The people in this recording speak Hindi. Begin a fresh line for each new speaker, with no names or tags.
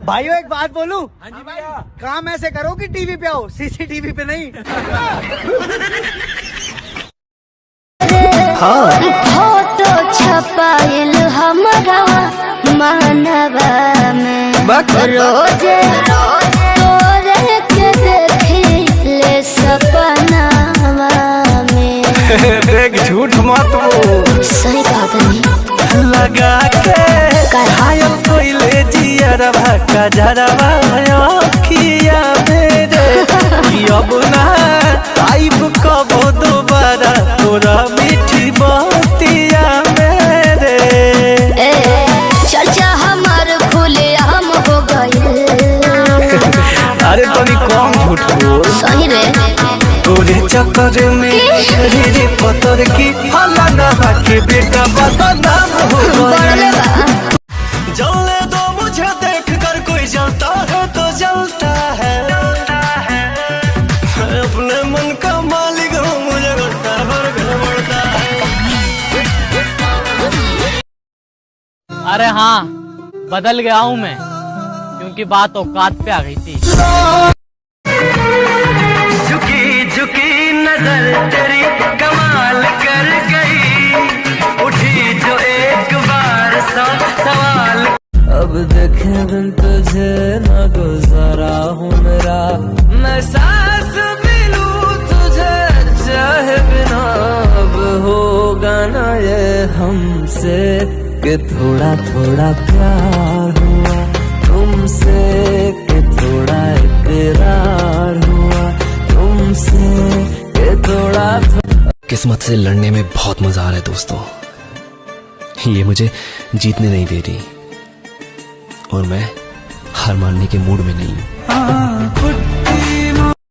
भाइयों एक बात बोलूं?
हाँ जी भैया।
काम ऐसे करो कि टीवी पे आओ, सीसीटीवी पे नहीं।
फोटो छपाइल हमारा मानवा में रोज तोरे के देखी ले सपनावा में।
देख झूठ मत बोल,
सही बात नहीं
लगा के घायल कोइले जियरवा का जरवा अखिया मेरे अब ना आइब कबो दोबारा तोरा मीठी बतिया मेरे।
चर्चा हमार खुले हम हो गए।
अरे तनी कम झूठ बोल,
सही रे
तोरे चक्कर में रे पतर की फलाना के बेटा बदनाम हो गया। जलने दो मुझे देख कर, कोई जलता है तो जलता है, अपने मन का मालिक हूँ, मुझे घटता बढ़ता है।
अरे हाँ, बदल गया हूँ मैं, क्योंकि बात औकात पे आ गई थी।
झुकी झुकी नजर तेरी कमाल कर गई, उठी जो एक बार सवाल। अब देखे बिन तुझे न गुजारा हूँ मेरा, मैं सांस भी लूं तुझे चाहे बिना। अब होगा ना ये हमसे कि थोड़ा थोड़ा प्यार हुआ तुमसे, कि थोड़ा इकरार हुआ तुमसे, कि थोड़ा।
किस्मत से लड़ने में बहुत मजा आ रहा है दोस्तों, ये मुझे जीतने नहीं दे रही और मैं हार मानने के मूड में नहीं हूँ।